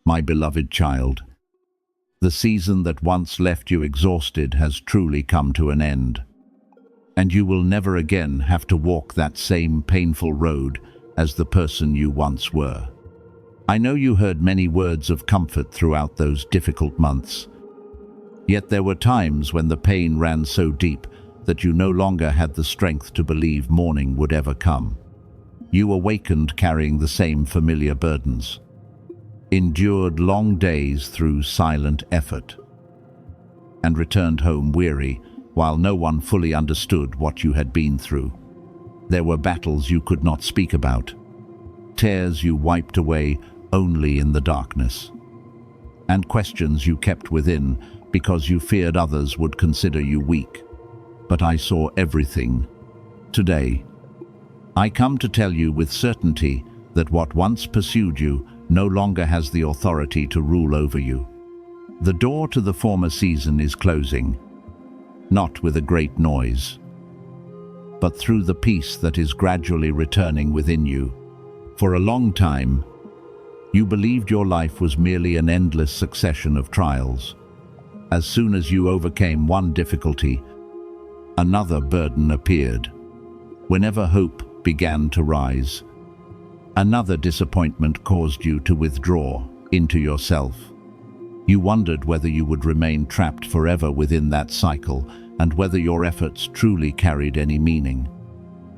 My beloved child, the season that once left you exhausted has truly come to an end, and you will never again have to walk that same painful road as the person you once were. I know you heard many words of comfort throughout those difficult months, yet there were times when the pain ran so deep that you no longer had the strength to believe morning would ever come. You awakened carrying the same familiar burdens, endured long days through silent effort, and returned home weary while no one fully understood what you had been through. There were battles you could not speak about, tears you wiped away only in the darkness, and questions you kept within because you feared others would consider you weak. But I saw everything. Today, I come to tell you with certainty that what once pursued you no longer has the authority to rule over you. The door to the former season is closing, not with a great noise, but through the peace that is gradually returning within you. For a long time, you believed your life was merely an endless succession of trials. As soon as you overcame one difficulty, another burden appeared. Whenever hope began to rise, another disappointment caused you to withdraw into yourself. You wondered whether you would remain trapped forever within that cycle and whether your efforts truly carried any meaning.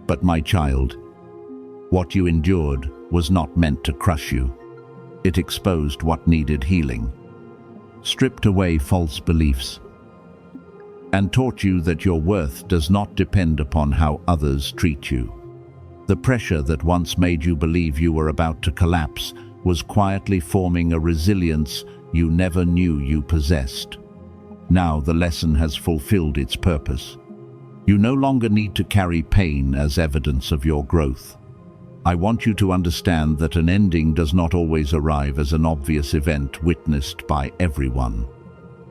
But my child, what you endured was not meant to crush you. It exposed what needed healing, stripped away false beliefs, and taught you that your worth does not depend upon how others treat you. The pressure that once made you believe you were about to collapse was quietly forming a resilience you never knew you possessed. Now the lesson has fulfilled its purpose. You no longer need to carry pain as evidence of your growth. I want you to understand that an ending does not always arrive as an obvious event witnessed by everyone.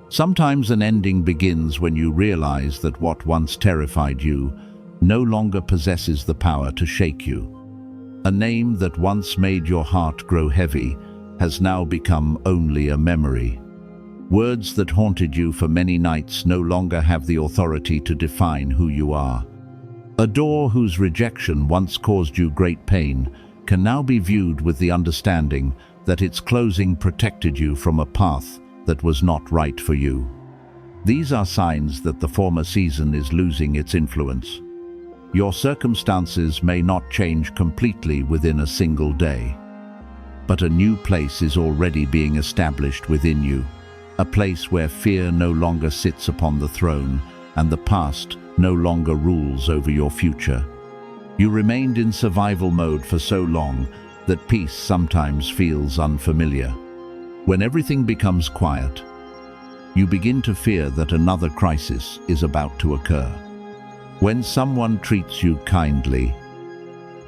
Sometimes an ending begins when you realize that what once terrified you no longer possesses the power to shake you. A name that once made your heart grow heavy has now become only a memory. Words that haunted you for many nights no longer have the authority to define who you are. A door whose rejection once caused you great pain can now be viewed with the understanding that its closing protected you from a path that was not right for you. These are signs that the former season is losing its influence. Your circumstances may not change completely within a single day, but a new place is already being established within you, a place where fear no longer sits upon the throne and the past no longer rules over your future. You remained in survival mode for so long that peace sometimes feels unfamiliar. When everything becomes quiet, you begin to fear that another crisis is about to occur. When someone treats you kindly,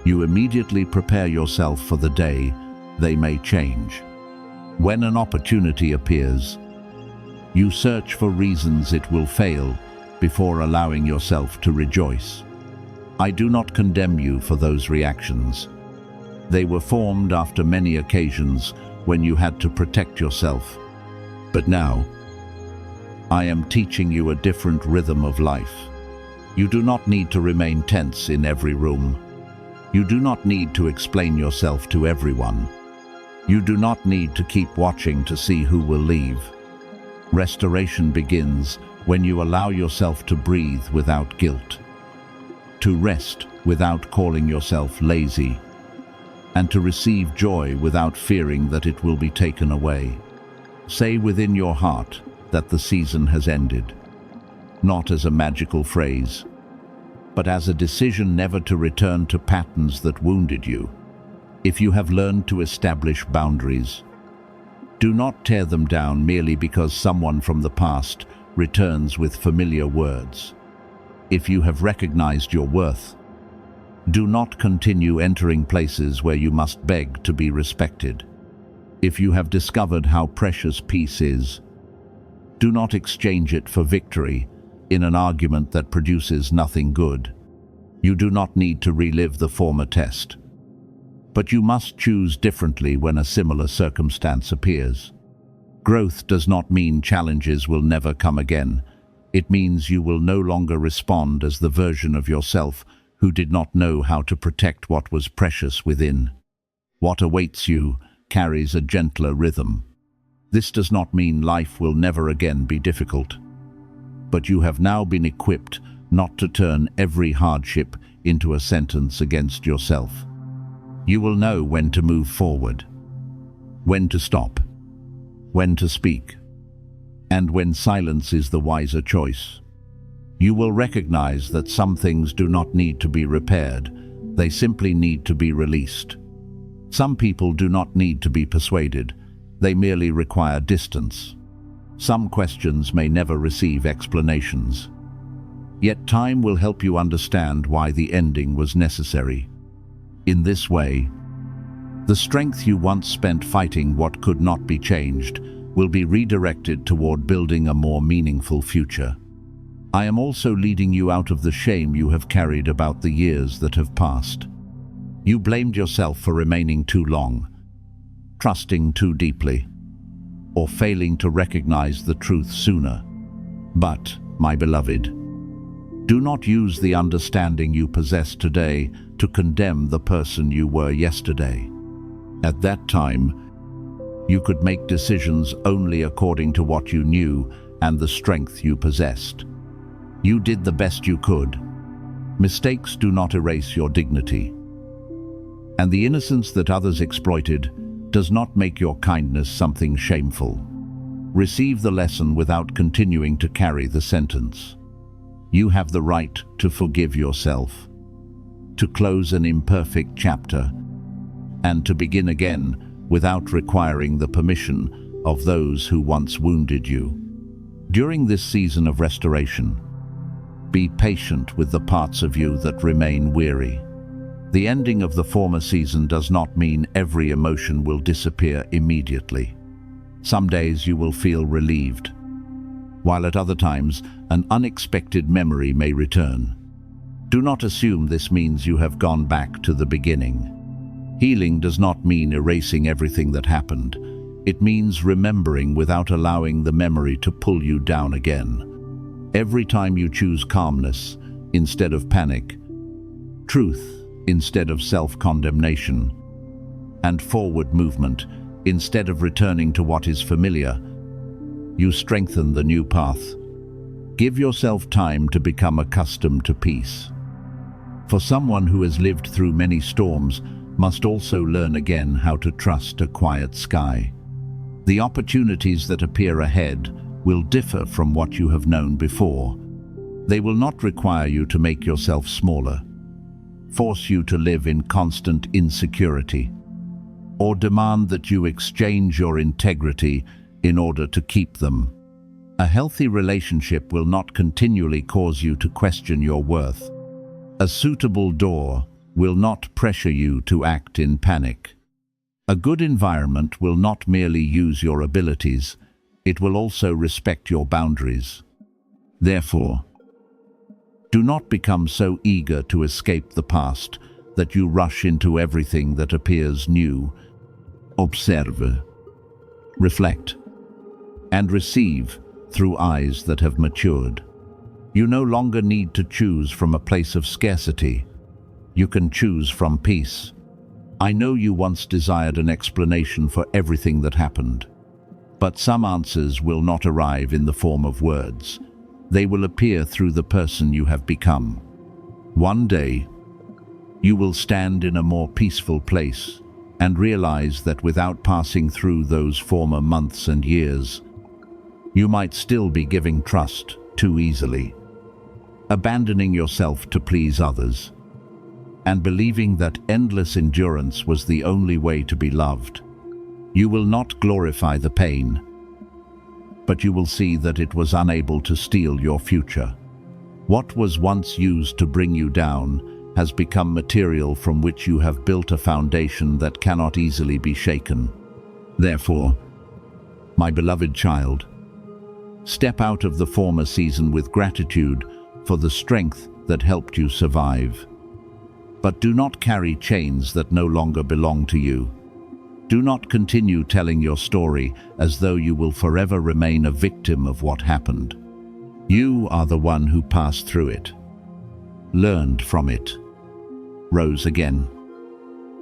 you immediately prepare yourself for the day they may change. When an opportunity appears, you search for reasons it will fail before allowing yourself to rejoice. I do not condemn you for those reactions. They were formed after many occasions when you had to protect yourself. But now, I am teaching you a different rhythm of life. You do not need to remain tense in every room. You do not need to explain yourself to everyone. You do not need to keep watching to see who will leave. Restoration begins when you allow yourself to breathe without guilt, to rest without calling yourself lazy, and to receive joy without fearing that it will be taken away. Say within your heart that the season has ended, not as a magical phrase, but as a decision never to return to patterns that wounded you. If you have learned to establish boundaries, do not tear them down merely because someone from the past returns with familiar words. If you have recognized your worth, do not continue entering places where you must beg to be respected. If you have discovered how precious peace is, do not exchange it for victory in an argument that produces nothing good. You do not need to relive the former test. But you must choose differently when a similar circumstance appears. Growth does not mean challenges will never come again. It means you will no longer respond as the version of yourself who did not know how to protect what was precious within. What awaits you carries a gentler rhythm. This does not mean life will never again be difficult. But you have now been equipped not to turn every hardship into a sentence against yourself. You will know when to move forward, when to stop, when to speak, and when silence is the wiser choice. You will recognize that some things do not need to be repaired, they simply need to be released. Some people do not need to be persuaded, they merely require distance. Some questions may never receive explanations. Yet time will help you understand why the ending was necessary. In this way, the strength you once spent fighting what could not be changed will be redirected toward building a more meaningful future. I am also leading you out of the shame you have carried about the years that have passed. You blamed yourself for remaining too long, trusting too deeply, or failing to recognize the truth sooner. But, my beloved, do not use the understanding you possess today to condemn the person you were yesterday. At that time, you could make decisions only according to what you knew and the strength you possessed. You did the best you could. Mistakes do not erase your dignity. And the innocence that others exploited does not make your kindness something shameful. Receive the lesson without continuing to carry the sentence. You have the right to forgive yourself, to close an imperfect chapter, and to begin again without requiring the permission of those who once wounded you. During this season of restoration, be patient with the parts of you that remain weary. The ending of the former season does not mean every emotion will disappear immediately. Some days you will feel relieved, while at other times an unexpected memory may return. Do not assume this means you have gone back to the beginning. Healing does not mean erasing everything that happened. It means remembering without allowing the memory to pull you down again. Every time you choose calmness instead of panic, truth instead of self-condemnation, and forward movement instead of returning to what is familiar, you strengthen the new path. Give yourself time to become accustomed to peace. For someone who has lived through many storms must also learn again how to trust a quiet sky. The opportunities that appear ahead will differ from what you have known before. They will not require you to make yourself smaller, force you to live in constant insecurity, or demand that you exchange your integrity in order to keep them. A healthy relationship will not continually cause you to question your worth. A suitable door will not pressure you to act in panic. A good environment will not merely use your abilities, it will also respect your boundaries. Therefore, do not become so eager to escape the past that you rush into everything that appears new. Observe, reflect, and receive through eyes that have matured. You no longer need to choose from a place of scarcity. You can choose from peace. I know you once desired an explanation for everything that happened, but some answers will not arrive in the form of words. They will appear through the person you have become. One day, you will stand in a more peaceful place and realize that without passing through those former months and years, you might still be giving trust too easily, abandoning yourself to please others, and believing that endless endurance was the only way to be loved. You will not glorify the pain, but you will see that it was unable to steal your future. What was once used to bring you down has become material from which you have built a foundation that cannot easily be shaken. Therefore, my beloved child, step out of the former season with gratitude for the strength that helped you survive. But do not carry chains that no longer belong to you. Do not continue telling your story as though you will forever remain a victim of what happened. You are the one who passed through it, learned from it, rose again,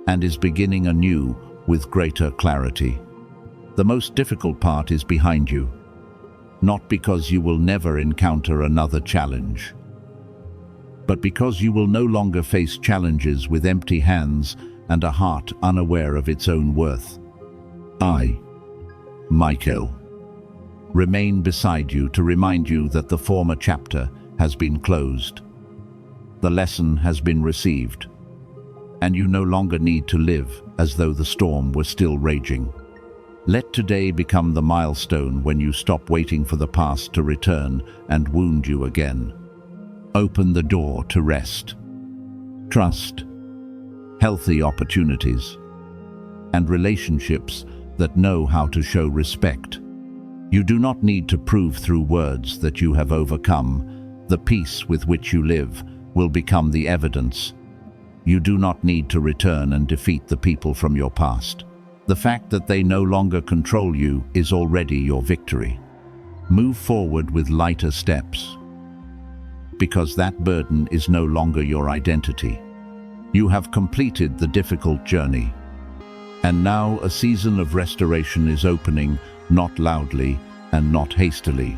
and is beginning anew with greater clarity. The most difficult part is behind you, not because you will never encounter another challenge, but because you will no longer face challenges with empty hands and a heart unaware of its own worth. I, Michael, remain beside you to remind you that the former chapter has been closed. The lesson has been received, and you no longer need to live as though the storm were still raging. Let today become the milestone when you stop waiting for the past to return and wound you again. Open the door to rest, trust, healthy opportunities, and relationships that know how to show respect. You do not need to prove through words that you have overcome. The peace with which you live will become the evidence. You do not need to return and defeat the people from your past. The fact that they no longer control you is already your victory. Move forward with lighter steps, because that burden is no longer your identity. You have completed the difficult journey, and now a season of restoration is opening, not loudly and not hastily,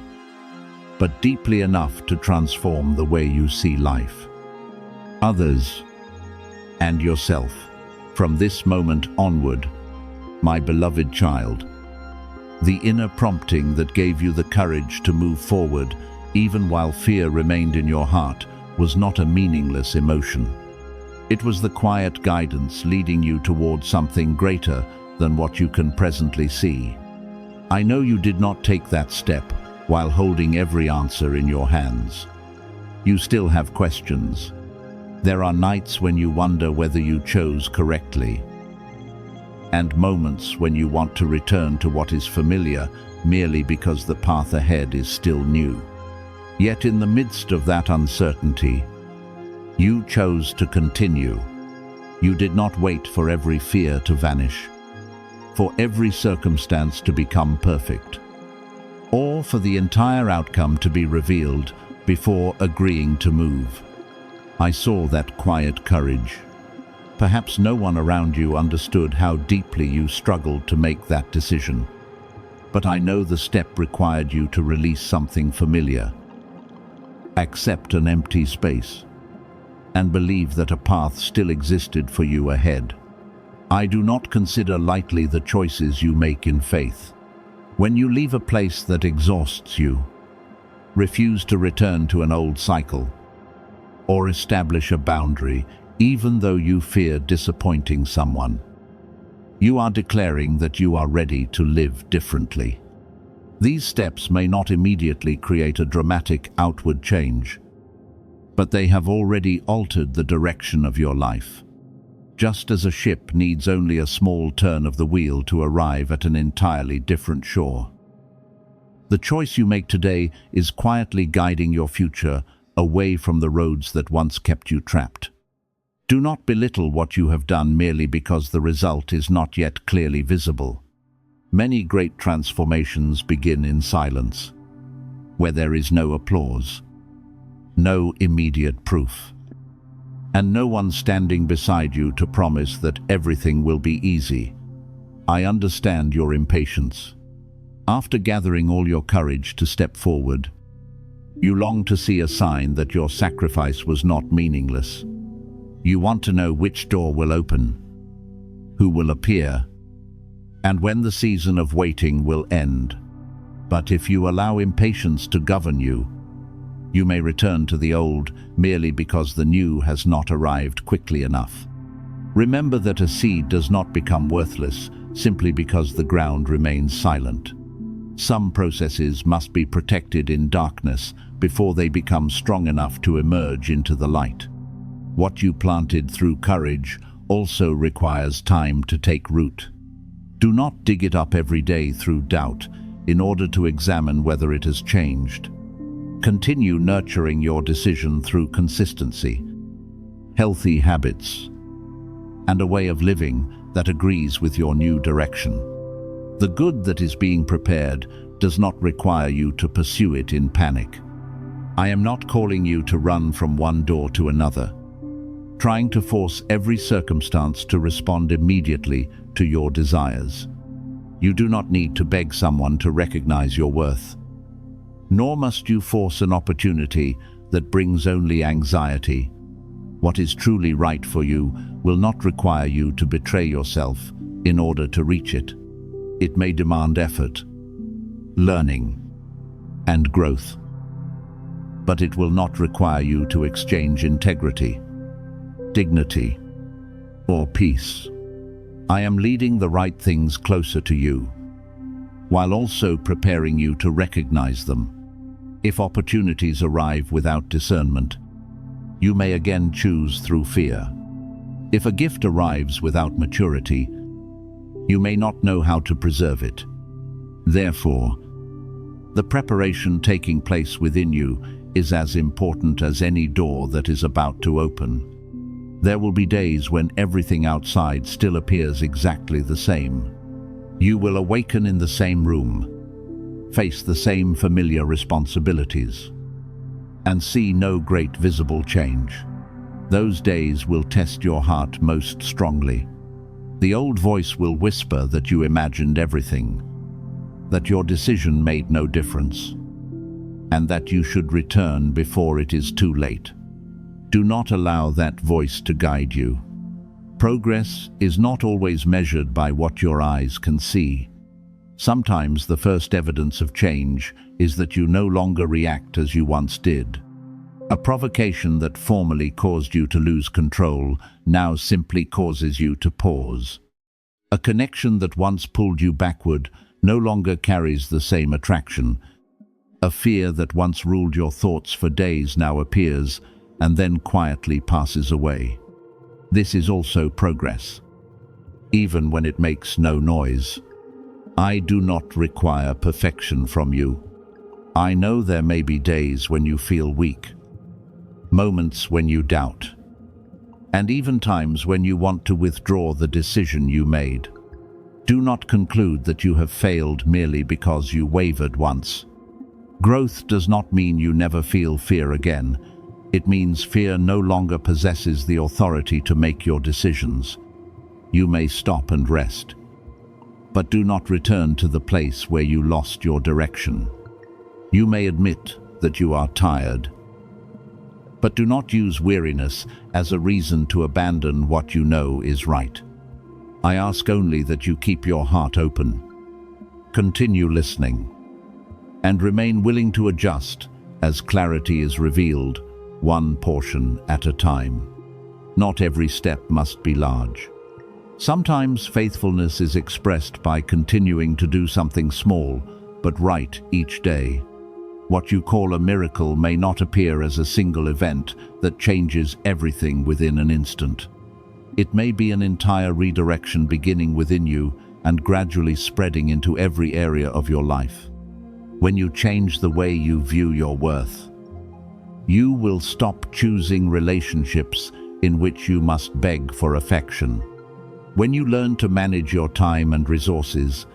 but deeply enough to transform the way you see life, others, and yourself. From this moment onward, my beloved child, the inner prompting that gave you the courage to move forward, even while fear remained in your heart, was not a meaningless emotion. It was the quiet guidance leading you towards something greater than what you can presently see. I know you did not take that step while holding every answer in your hands. You still have questions. There are nights when you wonder whether you chose correctly, and moments when you want to return to what is familiar merely because the path ahead is still new. Yet in the midst of that uncertainty, you chose to continue. You did not wait for every fear to vanish, for every circumstance to become perfect, or for the entire outcome to be revealed before agreeing to move. I saw that quiet courage. Perhaps no one around you understood how deeply you struggled to make that decision, but I know the step required you to release something familiar, accept an empty space, and believe that a path still existed for you ahead. I do not consider lightly the choices you make in faith. When you leave a place that exhausts you, refuse to return to an old cycle, or establish a boundary, even though you fear disappointing someone, you are declaring that you are ready to live differently. These steps may not immediately create a dramatic outward change, but they have already altered the direction of your life. Just as a ship needs only a small turn of the wheel to arrive at an entirely different shore. The choice you make today is quietly guiding your future away from the roads that once kept you trapped. Do not belittle what you have done merely because the result is not yet clearly visible. Many great transformations begin in silence, where there is no applause, no immediate proof, and no one standing beside you to promise that everything will be easy. I understand your impatience. After gathering all your courage to step forward, you long to see a sign that your sacrifice was not meaningless. You want to know which door will open, who will appear, and when the season of waiting will end. But if you allow impatience to govern you, you may return to the old merely because the new has not arrived quickly enough. Remember that a seed does not become worthless simply because the ground remains silent. Some processes must be protected in darkness before they become strong enough to emerge into the light. What you planted through courage also requires time to take root. Do not dig it up every day through doubt in order to examine whether it has changed. Continue nurturing your decision through consistency. healthy habits, and a way of living that agrees with your new direction. The good that is being prepared does not require you to pursue it in panic. I am not calling you to run from one door to another, trying to force every circumstance to respond immediately to your desires. You do not need to beg someone to recognize your worth, nor must you force an opportunity that brings only anxiety. What is truly right for you will not require you to betray yourself in order to reach it. It may demand effort, learning, and growth, but it will not require you to exchange integrity, dignity, or peace. I am leading the right things closer to you, while also preparing you to recognize them. If opportunities arrive without discernment, you may again choose through fear. If a gift arrives without maturity, you may not know how to preserve it. Therefore, the preparation taking place within you is as important as any door that is about to open. There will be days when everything outside still appears exactly the same. You will awaken in the same room, face the same familiar responsibilities, and see no great visible change. Those days will test your heart most strongly. The old voice will whisper that you imagined everything, that your decision made no difference, and that you should return before it is too late. Do not allow that voice to guide you. Progress is not always measured by what your eyes can see. Sometimes the first evidence of change is that you no longer react as you once did. A provocation that formerly caused you to lose control now simply causes you to pause. A connection that once pulled you backward no longer carries the same attraction. A fear that once ruled your thoughts for days now appears and then quietly passes away. This is also progress, even when it makes no noise. I do not require perfection from you. I know there may be days when you feel weak, moments when you doubt, and even times when you want to withdraw the decision you made. Do not conclude that you have failed merely because you wavered once. Growth does not mean you never feel fear again. It means fear no longer possesses the authority to make your decisions. You may stop and rest, but do not return to the place where you lost your direction. You may admit that you are tired, but do not use weariness as a reason to abandon what you know is right. I ask only that you keep your heart open, continue listening, and remain willing to adjust as clarity is revealed, one portion at a time. Not every step must be large. Sometimes faithfulness is expressed by continuing to do something small, but right each day. What you call a miracle may not appear as a single event that changes everything within an instant. It may be an entire redirection beginning within you and gradually spreading into every area of your life. When you change the way you view your worth, you will stop choosing relationships in which you must beg for affection. When you learn to manage your time and resources,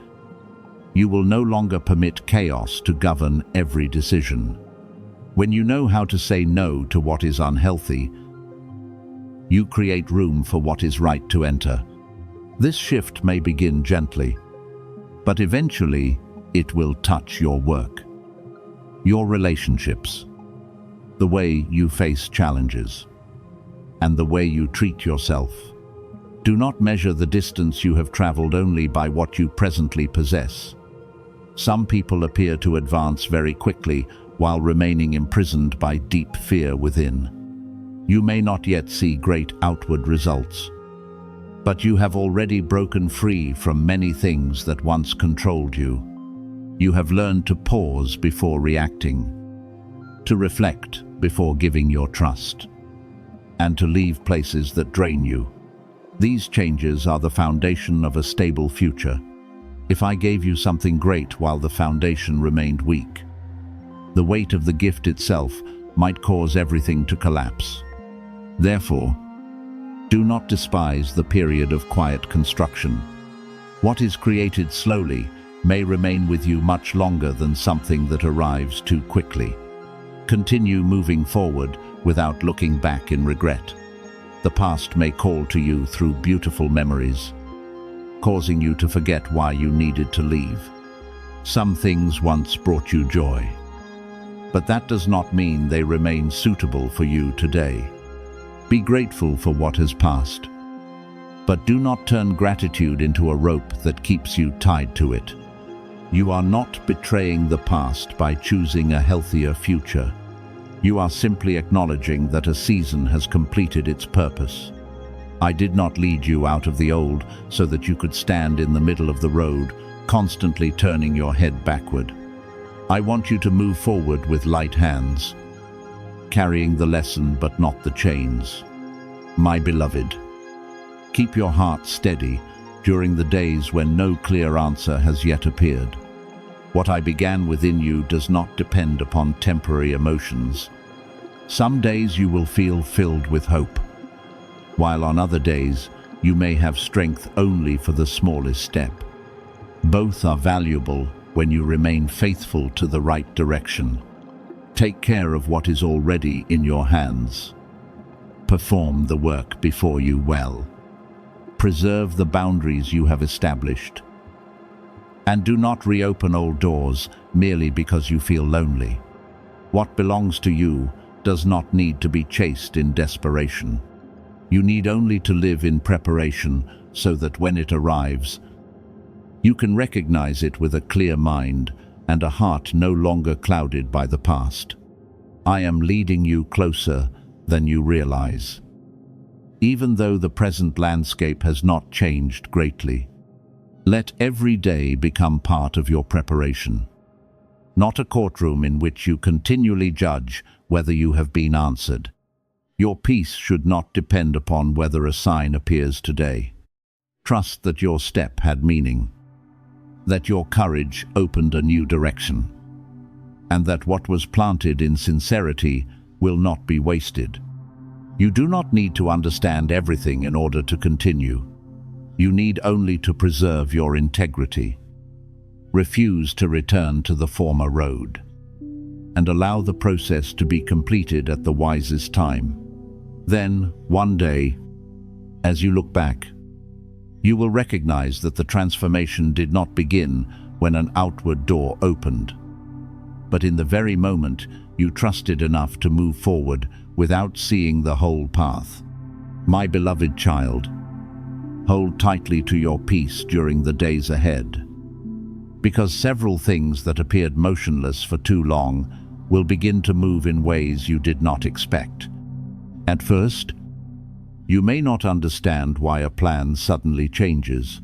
you will no longer permit chaos to govern every decision. When you know how to say no to what is unhealthy, you create room for what is right to enter. This shift may begin gently, but eventually it will touch your work, your relationships, the way you face challenges, and the way you treat yourself. Do not measure the distance you have traveled only by what you presently possess. Some people appear to advance very quickly while remaining imprisoned by deep fear within. You may not yet see great outward results, but you have already broken free from many things that once controlled you. You have learned to pause before reacting, to reflect before giving your trust, and to leave places that drain you. These changes are the foundation of a stable future. If I gave you something great while the foundation remained weak, the weight of the gift itself might cause everything to collapse. Therefore, Do not despise the period of quiet construction. What is created slowly may remain with you much longer than something that arrives too quickly. Continue moving forward without looking back in regret. The past may call to you through beautiful memories, causing you to forget why you needed to leave. Some things once brought you joy, but that does not mean they remain suitable for you today. Be grateful for what has passed, but do not turn gratitude into a rope that keeps you tied to it. You are not betraying the past by choosing a healthier future. You are simply acknowledging that a season has completed its purpose. I did not lead you out of the old so that you could stand in the middle of the road, constantly turning your head backward. I want you to move forward with light hands, carrying the lesson but not the chains. My beloved, keep your heart steady during the days when no clear answer has yet appeared. What I began within you does not depend upon temporary emotions. Some days you will feel filled with hope, while on other days you may have strength only for the smallest step. Both are valuable when you remain faithful to the right direction. Take care of what is already in your hands. Perform the work before you well. Preserve the boundaries you have established. And do not reopen old doors merely because you feel lonely. What belongs to you does not need to be chased in desperation. You need only to live in preparation so that when it arrives, you can recognize it with a clear mind and a heart no longer clouded by the past. I am leading you closer than you realize. Even though the present landscape has not changed greatly, let every day become part of your preparation, not a courtroom in which you continually judge whether you have been answered. Your peace should not depend upon whether a sign appears today. Trust that your step had meaning, that your courage opened a new direction, and that what was planted in sincerity will not be wasted. You do not need to understand everything in order to continue. You need only to preserve your integrity. Refuse to return to the former road, and allow the process to be completed at the wisest time. Then, one day, as you look back, you will recognize that the transformation did not begin when an outward door opened, but in the very moment you trusted enough to move forward without seeing the whole path. My beloved child, hold tightly to your peace during the days ahead, because several things that appeared motionless for too long will begin to move in ways you did not expect. At first, you may not understand why a plan suddenly changes.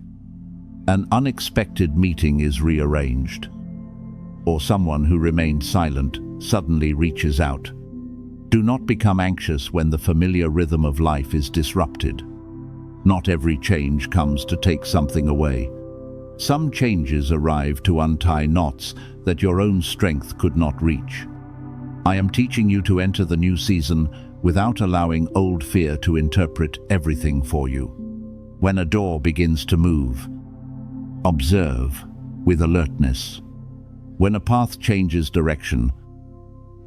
An unexpected meeting is rearranged, or someone who remained silent suddenly reaches out. Do not become anxious when the familiar rhythm of life is disrupted. Not every change comes to take something away. Some changes arrive to untie knots that your own strength could not reach. I am teaching you to enter the new season without allowing old fear to interpret everything for you. When a door begins to move, observe with alertness. When a path changes direction,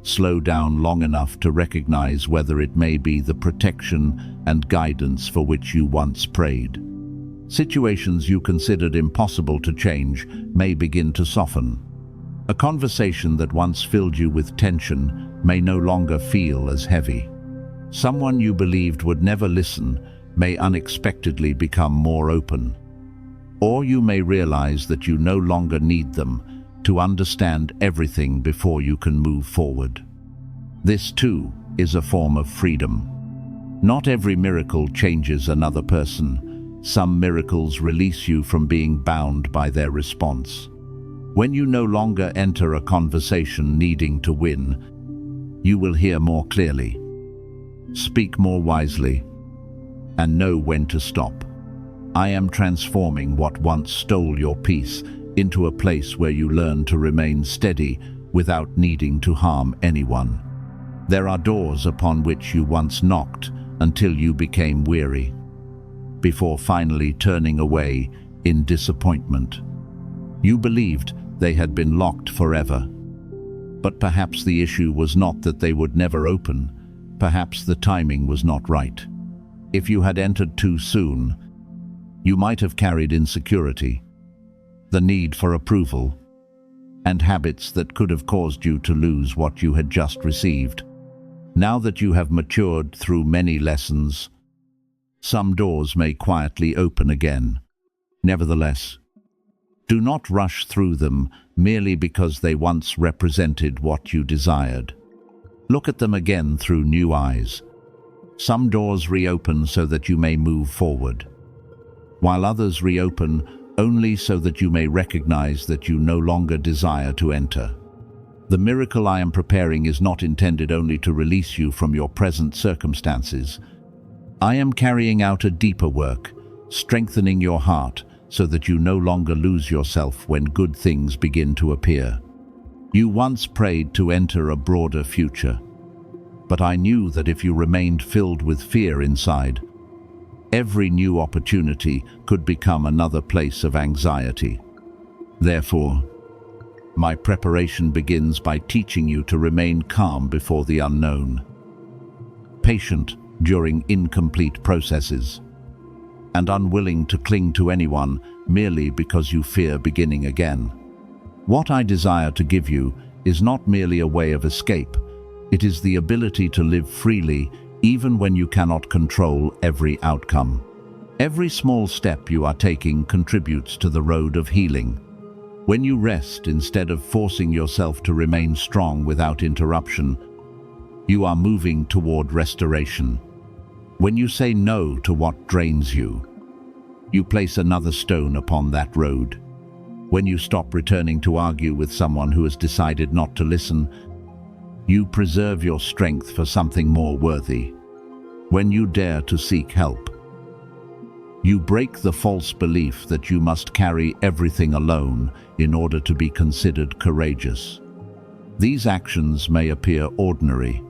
slow down long enough to recognize whether it may be the protection and guidance for which you once prayed. Situations you considered impossible to change may begin to soften. A conversation that once filled you with tension may no longer feel as heavy. Someone you believed would never listen may unexpectedly become more open. Or you may realize that you no longer need them to understand everything before you can move forward. This too is a form of freedom. Not every miracle changes another person. Some miracles release you from being bound by their response. When you no longer enter a conversation needing to win, you will hear more clearly, speak more wisely, and know when to stop. I am transforming what once stole your peace into a place where you learn to remain steady without needing to harm anyone. There are doors upon which you once knocked, until you became weary, before finally turning away in disappointment. You believed they had been locked forever. But perhaps the issue was not that they would never open. Perhaps the timing was not right. If you had entered too soon, you might have carried insecurity, the need for approval, and habits that could have caused you to lose what you had just received. Now that you have matured through many lessons, some doors may quietly open again. Nevertheless, do not rush through them merely because they once represented what you desired. Look at them again through new eyes. Some doors reopen so that you may move forward, while others reopen only so that you may recognize that you no longer desire to enter. The miracle I am preparing is not intended only to release you from your present circumstances. I am carrying out a deeper work, strengthening your heart so that you no longer lose yourself when good things begin to appear. You once prayed to enter a broader future, but I knew that if you remained filled with fear inside, every new opportunity could become another place of anxiety. Therefore, my preparation begins by teaching you to remain calm before the unknown, patient during incomplete processes, and unwilling to cling to anyone merely because you fear beginning again. What I desire to give you is not merely a way of escape. It is the ability to live freely even when you cannot control every outcome. Every small step you are taking contributes to the road of healing. When you rest instead of forcing yourself to remain strong without interruption, you are moving toward restoration. When you say no to what drains you, you place another stone upon that road. When you stop returning to argue with someone who has decided not to listen, you preserve your strength for something more worthy. When you dare to seek help, you break the false belief that you must carry everything alone in order to be considered courageous. These actions may appear ordinary,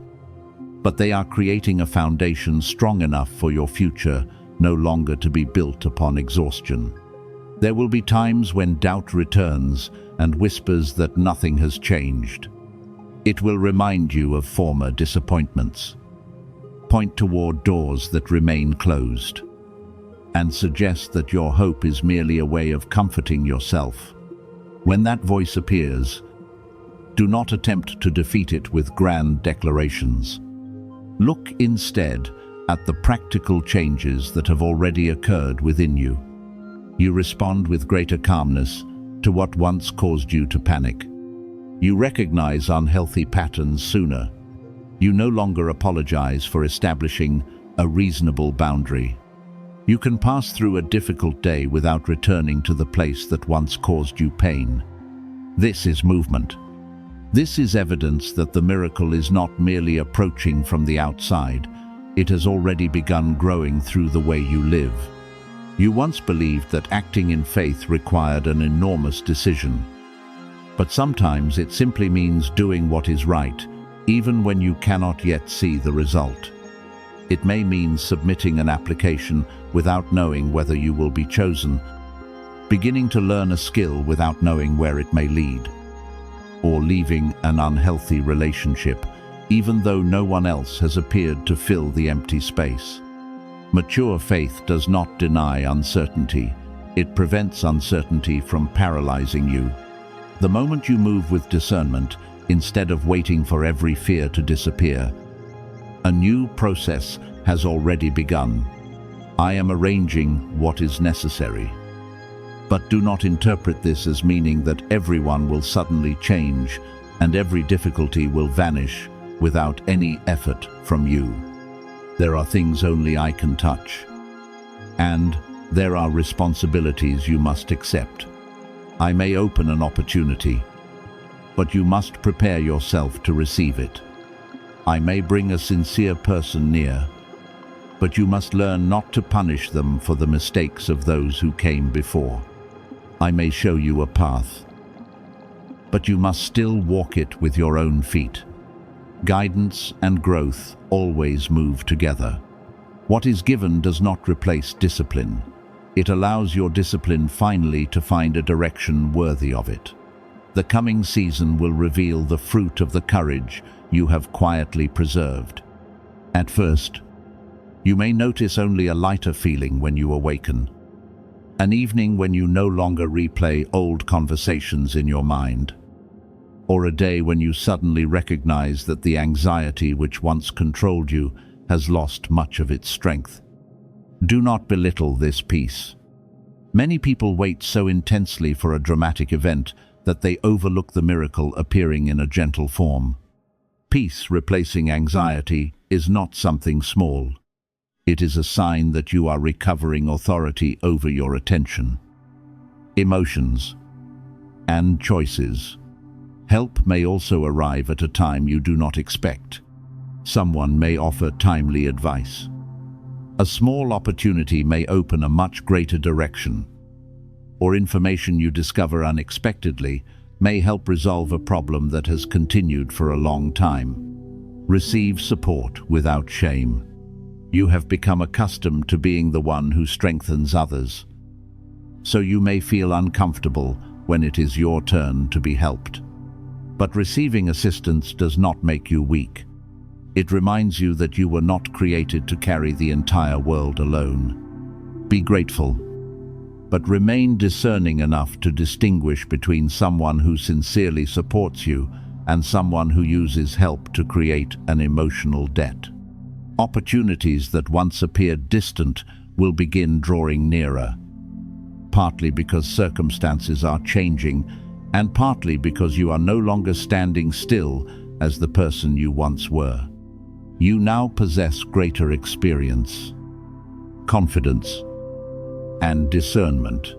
but they are creating a foundation strong enough for your future no longer to be built upon exhaustion. There will be times when doubt returns and whispers that nothing has changed. It will remind you of former disappointments, point toward doors that remain closed, and suggest that your hope is merely a way of comforting yourself. When that voice appears, do not attempt to defeat it with grand declarations. Look instead at the practical changes that have already occurred within you. You respond with greater calmness to what once caused you to panic. You recognize unhealthy patterns sooner. You no longer apologize for establishing a reasonable boundary. You can pass through a difficult day without returning to the place that once caused you pain. This is movement. This is evidence that the miracle is not merely approaching from the outside. It has already begun growing through the way you live. You once believed that acting in faith required an enormous decision. But sometimes it simply means doing what is right, even when you cannot yet see the result. It may mean submitting an application without knowing whether you will be chosen, beginning to learn a skill without knowing where it may lead, or leaving an unhealthy relationship, even though no one else has appeared to fill the empty space. Mature faith does not deny uncertainty. It prevents uncertainty from paralyzing you. The moment you move with discernment, instead of waiting for every fear to disappear, a new process has already begun. I am arranging what is necessary. But do not interpret this as meaning that everyone will suddenly change and every difficulty will vanish without any effort from you. There are things only I can touch, and there are responsibilities you must accept. I may open an opportunity, but you must prepare yourself to receive it. I may bring a sincere person near, but you must learn not to punish them for the mistakes of those who came before. I may show you a path, but you must still walk it with your own feet. Guidance and growth always move together. What is given does not replace discipline. It allows your discipline finally to find a direction worthy of it. The coming season will reveal the fruit of the courage you have quietly preserved. At first, you may notice only a lighter feeling when you awaken. An evening when you no longer replay old conversations in your mind. Or a day when you suddenly recognize that the anxiety which once controlled you has lost much of its strength. Do not belittle this peace. Many people wait so intensely for a dramatic event that they overlook the miracle appearing in a gentle form. Peace replacing anxiety is not something small. It is a sign that you are recovering authority over your attention, emotions, and choices. Help may also arrive at a time you do not expect. Someone may offer timely advice. A small opportunity may open a much greater direction, or information you discover unexpectedly may help resolve a problem that has continued for a long time. Receive support without shame. You have become accustomed to being the one who strengthens others, so you may feel uncomfortable when it is your turn to be helped. But receiving assistance does not make you weak. It reminds you that you were not created to carry the entire world alone. Be grateful, but remain discerning enough to distinguish between someone who sincerely supports you and someone who uses help to create an emotional debt. Opportunities that once appeared distant will begin drawing nearer, partly because circumstances are changing, and partly because you are no longer standing still as the person you once were. You now possess greater experience, confidence, and discernment.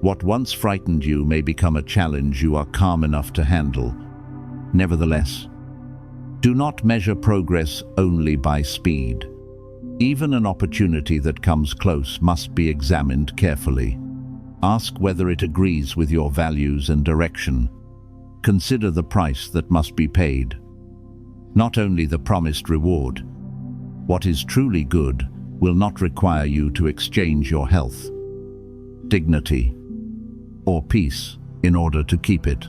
What once frightened you may become a challenge you are calm enough to handle. Nevertheless, do not measure progress only by speed. Even an opportunity that comes close must be examined carefully. Ask whether it agrees with your values and direction. Consider the price that must be paid, not only the promised reward. What is truly good will not require you to exchange your health, dignity, or peace in order to keep it.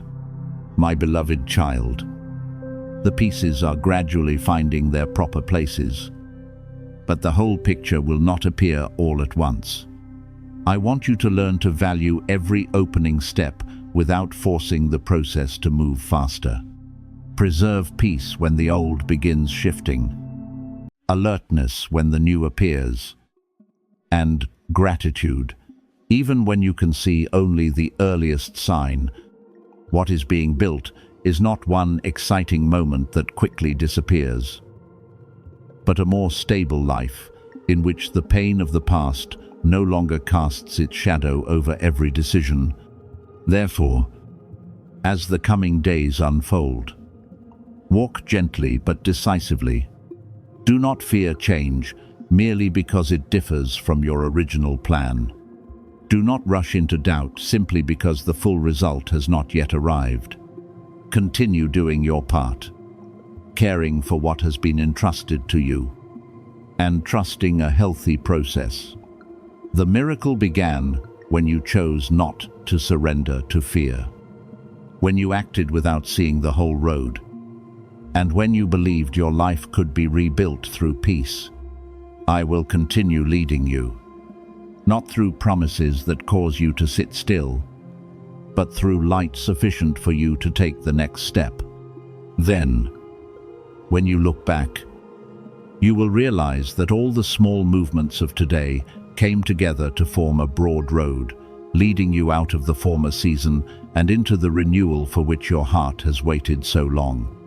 My beloved child, the pieces are gradually finding their proper places, but the whole picture will not appear all at once. I want you to learn to value every opening step without forcing the process to move faster. Preserve peace when the old begins shifting, alertness when the new appears, and gratitude, even when you can see only the earliest sign. What is being built is not one exciting moment that quickly disappears, but a more stable life in which the pain of the past no longer casts its shadow over every decision. Therefore, as the coming days unfold, walk gently but decisively. Do not fear change merely because it differs from your original plan. Do not rush into doubt simply because the full result has not yet arrived. Continue doing your part, caring for what has been entrusted to you, and trusting a healthy process. The miracle began when you chose not to surrender to fear, when you acted without seeing the whole road, and when you believed your life could be rebuilt through peace. I will continue leading you, not through promises that cause you to sit still, but through light sufficient for you to take the next step. Then, when you look back, you will realize that all the small movements of today came together to form a broad road, leading you out of the former season and into the renewal for which your heart has waited so long.